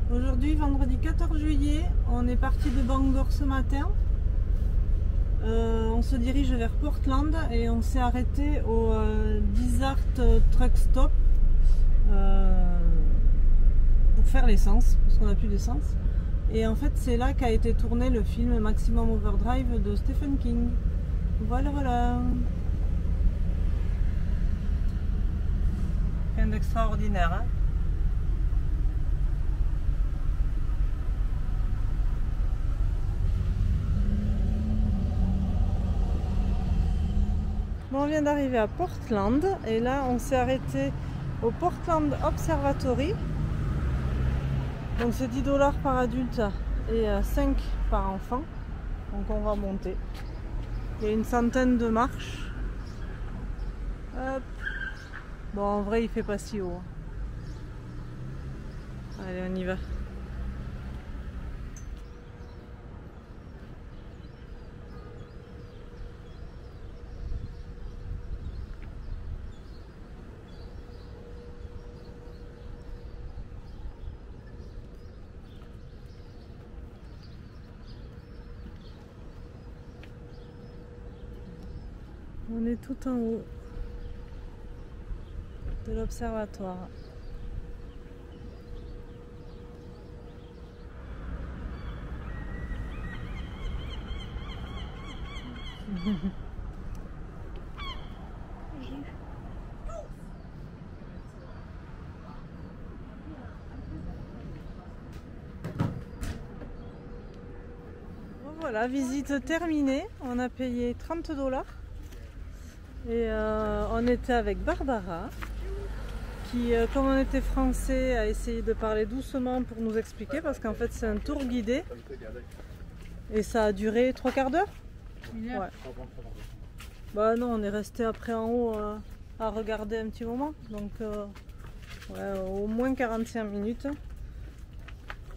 Aujourd'hui, vendredi 14 juillet, on est parti de Bangor ce matin. On se dirige vers Portland et on s'est arrêté au Dysart Truck Stop pour faire l'essence, parce qu'on n'a plus d'essence. Et en fait, c'est là qu'a été tourné le film Maximum Overdrive de Stephen King. Voilà, voilà. Rien d'extraordinaire, hein? Bon, on vient d'arriver à Portland et là on s'est arrêté au Portland Observatory. Donc c'est 10 $ par adulte et 5 par enfant. Donc on va monter. Il y a une centaine de marches. Hop. Bon, en vrai il fait pas si haut. Allez, on y va. On est tout en haut de l'observatoire. Voilà, visite terminée. On a payé 30 $. Et on était avec Barbara qui, comme on était français, a essayé de parler doucement pour nous expliquer parce qu'en fait c'est un tour guidé et ça a duré 3/4 d'heure. Ouais. Bah non, on est resté après en haut à regarder un petit moment, donc ouais, au moins 45 minutes.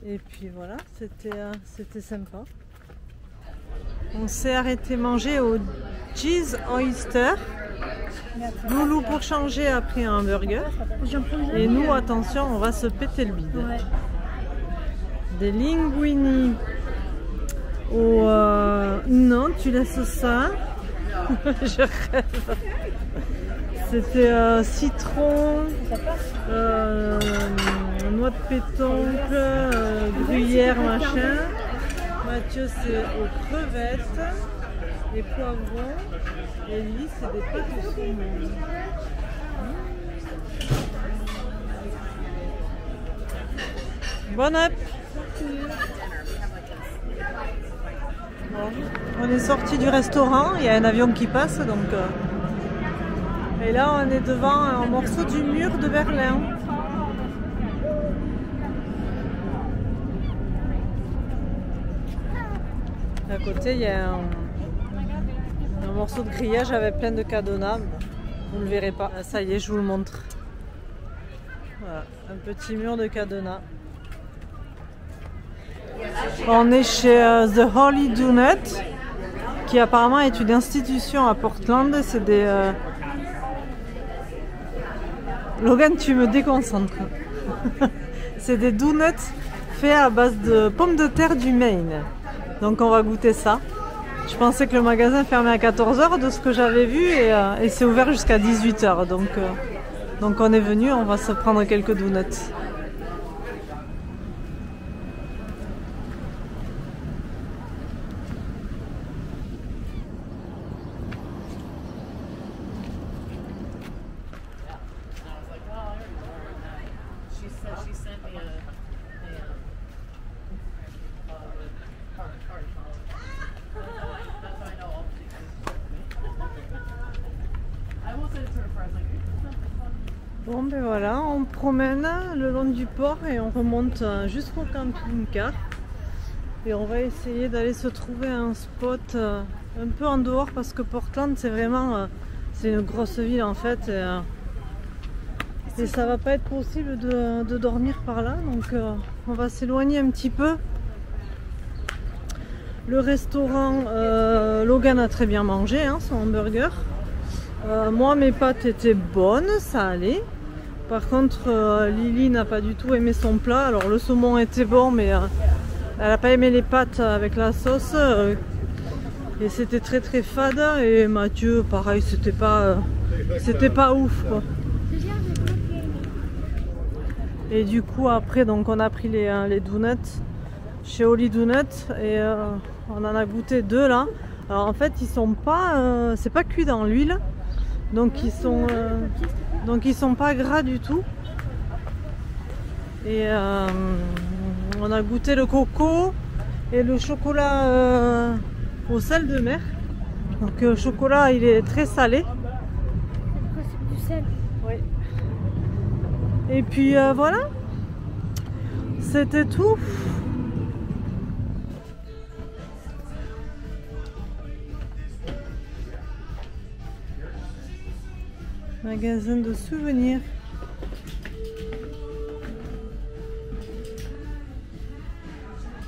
Et puis voilà, c'était sympa. On s'est arrêté manger au Cheese Oyster. Loulou pour changer a pris un burger. Et nous, attention, on va se péter le bide. Ouais. Des linguini. Oh, non, tu laisses ça. Je rêve. C'était citron, noix de pétoncle, gruyère, machin. Mathieu, c'est aux crevettes. Les poivrons et lui c'est des pâtes au saumon. Bon app. Bon, on est sorti du restaurant, il y a un avion qui passe donc et là on est devant un morceau du mur de Berlin. À côté il y a un morceau de grillage avec plein de cadenas. Vous ne le verrez pas. Ça y est, je vous le montre. Voilà, un petit mur de cadenas. On est chez The Holy Donut, qui apparemment est une institution à Portland. C'est des... Logan, tu me déconcentres. C'est des donuts faits à base de pommes de terre du Maine. Donc on va goûter ça. Je pensais que le magasin fermait à 14 h de ce que j'avais vu et c'est ouvert jusqu'à 18 h. Donc on est venu, on va se prendre quelques donuts. Bon ben voilà, on promène le long du port et on remonte jusqu'au camping-car et on va essayer d'aller se trouver un spot un peu en dehors parce que Portland c'est vraiment c'est une grosse ville en fait et ça va pas être possible de dormir par là, donc on va s'éloigner un petit peu. Le restaurant, Logan a très bien mangé hein, son hamburger. Moi mes pâtes étaient bonnes, ça allait. Par contre, Lily n'a pas du tout aimé son plat. Alors le saumon était bon, mais elle n'a pas aimé les pâtes avec la sauce. Et c'était très très fade. Et Mathieu, pareil, c'était pas ouf quoi. Et du coup après, donc on a pris les donuts chez Holly Donuts et on en a goûté 2 là. Alors en fait, ils sont pas, c'est pas cuit dans l'huile, donc ils sont pas gras du tout. Et on a goûté le coco et le chocolat au sel de mer. Donc le chocolat, il est très salé. C'est du sel. Oui. Et puis voilà, c'était tout. Magasin de souvenirs.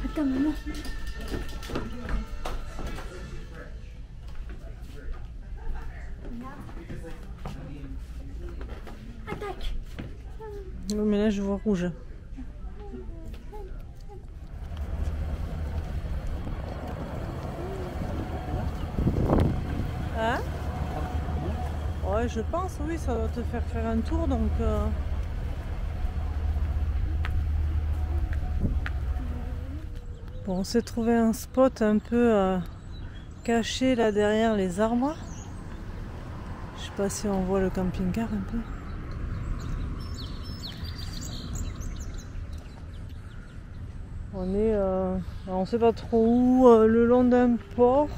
Attends, maman. Attaque. Non, mais là je vois rouge. Hein? Ouais, je pense, oui, ça doit te faire un tour, donc... Bon, on s'est trouvé un spot un peu caché là derrière les arbres. Je sais pas si on voit le camping-car un peu. On est, on sait pas trop où, le long d'un port.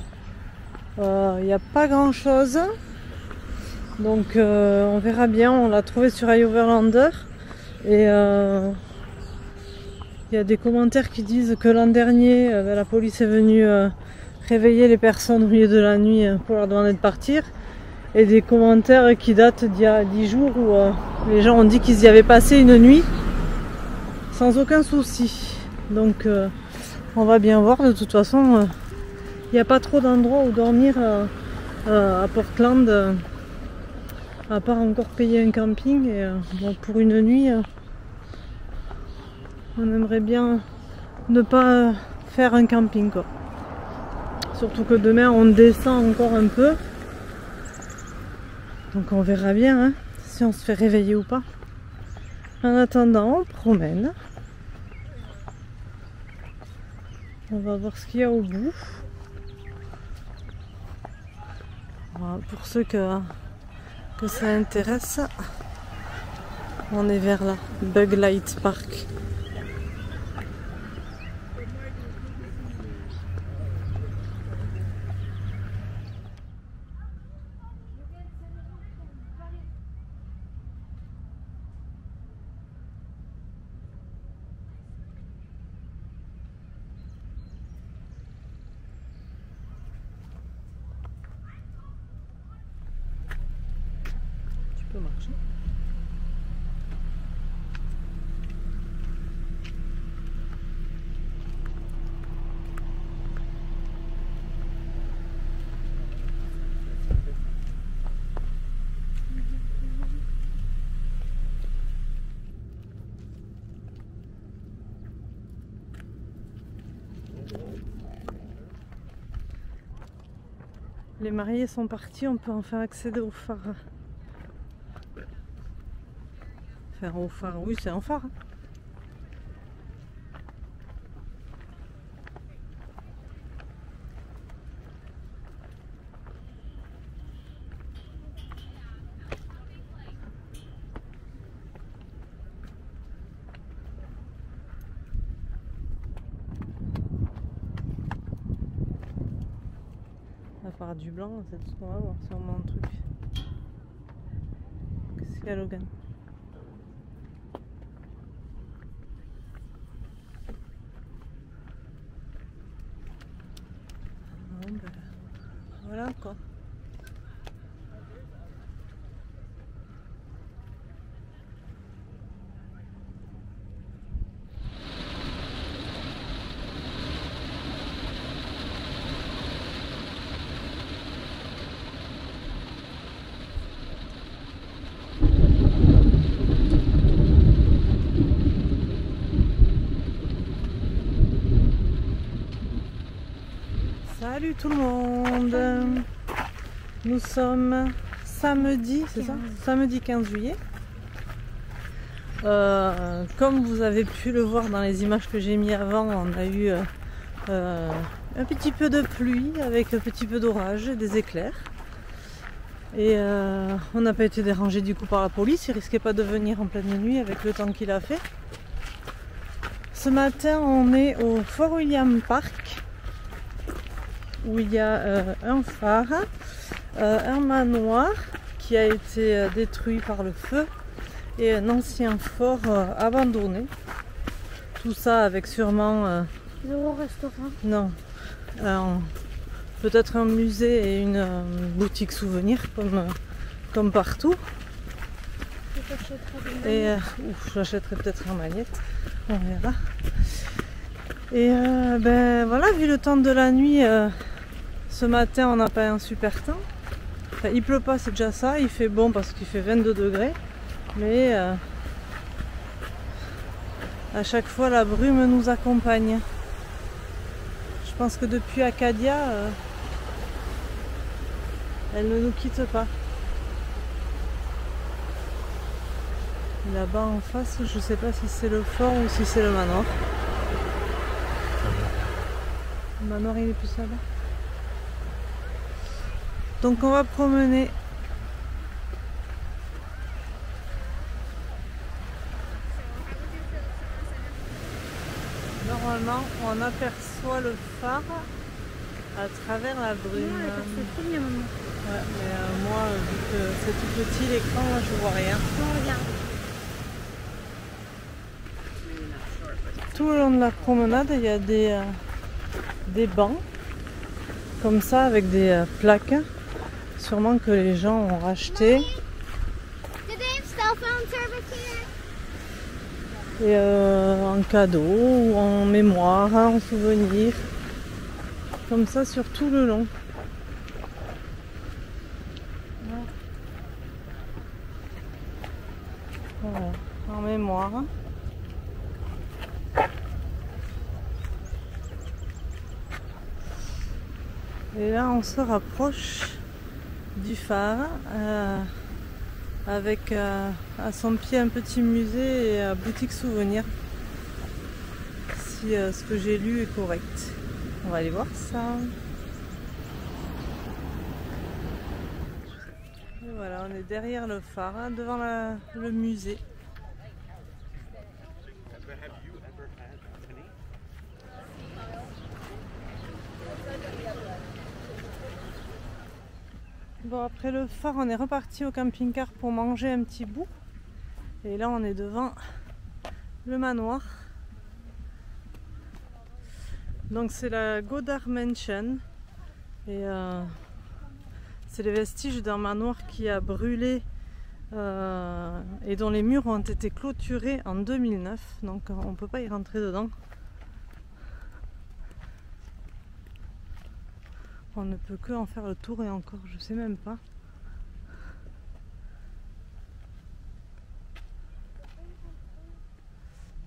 Il n'y a pas grand chose. Donc on verra bien, on l'a trouvé sur iOverlander et il y a des commentaires qui disent que l'an dernier la police est venue réveiller les personnes au milieu de la nuit pour leur demander de partir, et des commentaires qui datent d'il y a 10 jours où les gens ont dit qu'ils y avaient passé une nuit sans aucun souci. Donc on va bien voir, de toute façon il n'y a pas trop d'endroits où dormir à Portland. À part encore payer un camping, et bon, pour une nuit, on aimerait bien ne pas faire un camping quoi. Surtout que demain on descend encore un peu, donc on verra bien hein, si on se fait réveiller ou pas. En attendant, on promène. On va voir ce qu'il y a au bout. Voilà, pour ceux que ça intéresse, on est vers là, Bug Light Park. Tu peux marcher. Les mariés sont partis, on peut enfin accéder au phare. Enfin, au phare, oui, c'est un phare. La phare du blanc, c'est tout ce qu'on va voir, c'est vraiment un truc. Qu'est-ce qu'il y a, Logan? Bon, ben, voilà quoi. Salut tout le monde. Nous sommes samedi, c'est ça? Samedi 15 juillet. Comme vous avez pu le voir dans les images que j'ai mis avant, on a eu un petit peu de pluie avec un petit peu d'orage et des éclairs. Et on n'a pas été dérangé du coup par la police, il risquait pas de venir en pleine nuit avec le temps qu'il a fait. Ce matin on est au Fort William Park où il y a un phare, un manoir qui a été détruit par le feu et un ancien fort abandonné. Tout ça avec sûrement... Zéro restaurant. Non. Peut-être un musée et une boutique souvenir comme partout. Et j'achèterai peut-être un magnète. On verra. Et ben voilà, vu le temps de la nuit, ce matin on n'a pas un super temps. Enfin, il pleut pas, c'est déjà ça. Il fait bon parce qu'il fait 22 degrés. Mais à chaque fois la brume nous accompagne. Je pense que depuis Acadia, elle ne nous quitte pas. Là-bas en face, je ne sais pas si c'est le fort ou si c'est le manoir. Le manoir il est plus là-bas. Donc on va promener. Normalement, on aperçoit le phare à travers la brume. C'est trop bien, maman. Ouais, mais moi, vu que c'est tout petit l'écran, je vois rien. On regarde. Tout le long de la promenade, il y a des bancs comme ça avec des plaques, sûrement que les gens ont racheté. Et en cadeau ou en mémoire, en souvenir, comme ça sur tout le long. Voilà, en mémoire. Et là on se rapproche du phare avec à son pied un petit musée et boutique souvenir, si ce que j'ai lu est correct. On va aller voir ça. Et voilà, on est derrière le phare, hein, devant le musée. Bon, après le phare, on est reparti au camping-car pour manger un petit bout. Et là, on est devant le manoir. Donc, c'est la Goddard Mansion. Et c'est les vestiges d'un manoir qui a brûlé et dont les murs ont été clôturés en 2009. Donc, on ne peut pas y rentrer dedans. On ne peut que en faire le tour et encore, je sais même pas.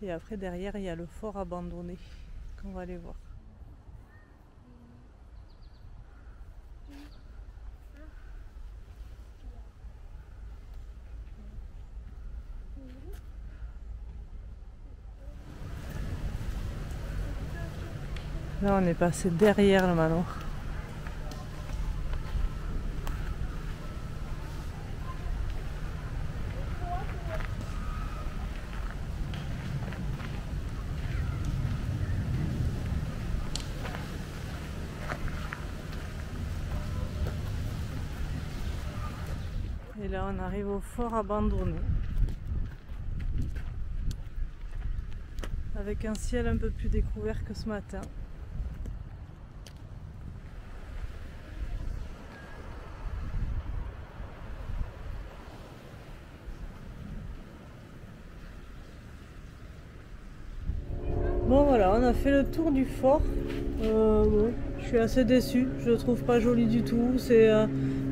Et après derrière il y a le fort abandonné qu'on va aller voir. Là on est passé derrière le manoir. Et là on arrive au fort abandonné avec un ciel un peu plus découvert que ce matin. Bon voilà, on a fait le tour du fort. Bon, je suis assez déçue, je le trouve pas joli du tout. C'est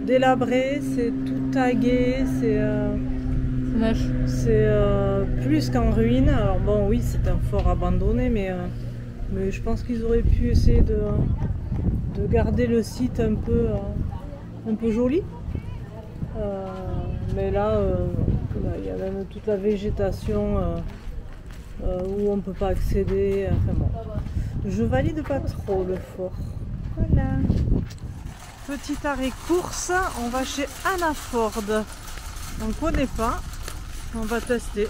délabré, c'est tout tagué, c'est plus qu'en ruine. Alors bon oui, c'est un fort abandonné, mais je pense qu'ils auraient pu essayer de garder le site un peu joli. Mais là, il y a même toute la végétation où on ne peut pas accéder. Enfin bon, je valide pas trop le fort. Voilà. Petit arrêt course, on va chez Hannaford. On ne connaît pas, on va tester.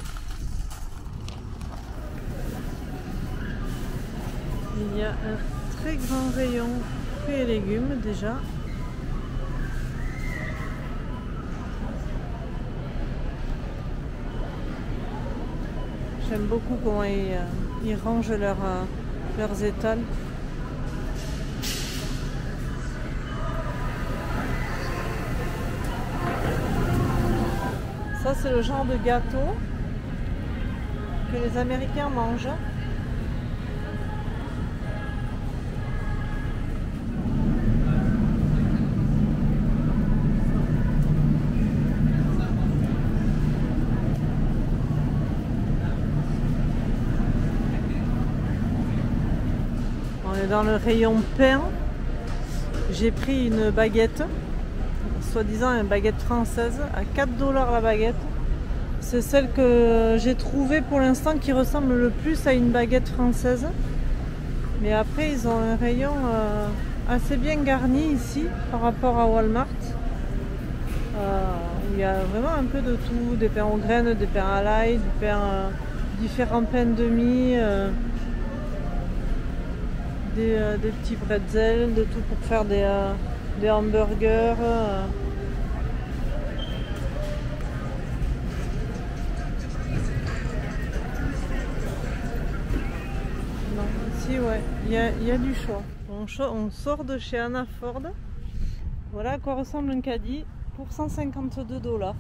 Il y a un très grand rayon fruits et légumes déjà. J'aime beaucoup comment ils rangent leurs étals. Ça, c'est le genre de gâteau que les Américains mangent. On est dans le rayon pain. J'ai pris une baguette, soi-disant une baguette française, à 4 $ la baguette. C'est celle que j'ai trouvée pour l'instant qui ressemble le plus à une baguette française. Mais après, ils ont un rayon assez bien garni ici par rapport à Walmart. Il y a vraiment un peu de tout, des pains aux graines, des pains à l'ail, différents pains de mie. Des petits bretzels, de tout pour faire des hamburgers. Non, ici, ouais, il y a du choix. On sort de chez Hannaford. Voilà à quoi ressemble un caddie pour 152 $. Bon,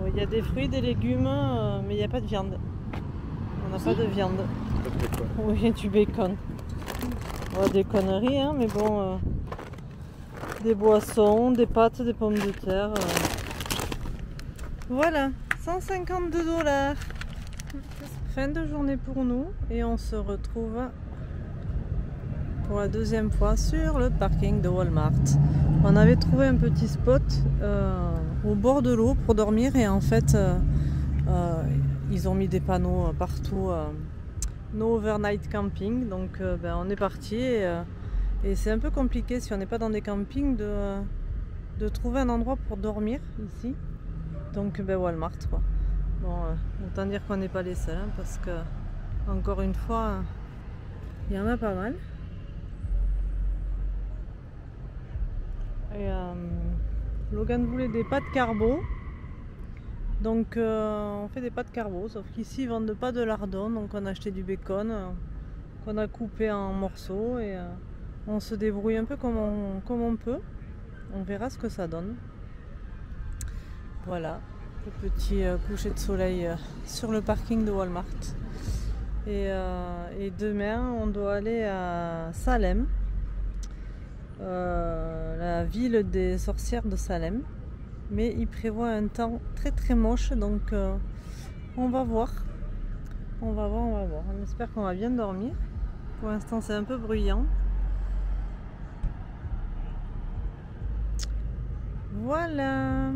il y a des fruits, des légumes, mais il n'y a pas de viande. On n'a pas de viande. Oui, du bacon. Oh, des conneries, hein, mais bon. Des boissons, des pâtes, des pommes de terre. Voilà, 152 $. Fin de journée pour nous et on se retrouve pour la deuxième fois sur le parking de Walmart. On avait trouvé un petit spot au bord de l'eau pour dormir et en fait ils ont mis des panneaux partout, no overnight camping, donc on est parti et c'est un peu compliqué si on n'est pas dans des campings de trouver un endroit pour dormir ici, donc Walmart quoi. Bon, autant dire qu'on n'est pas les seuls hein, parce que encore une fois il y en a pas mal. Et Logan voulait des pâtes carbo. Donc on fait des pâtes carbo, sauf qu'ici ils vendent pas de lardon, donc on a acheté du bacon qu'on a coupé en morceaux et on se débrouille un peu comme on peut. On verra ce que ça donne. Voilà, le petit coucher de soleil sur le parking de Walmart. Et demain on doit aller à Salem, la ville des sorcières de Salem. Mais il prévoit un temps très très moche, donc on va voir. On va voir. On espère qu'on va bien dormir. Pour l'instant c'est un peu bruyant. Voilà.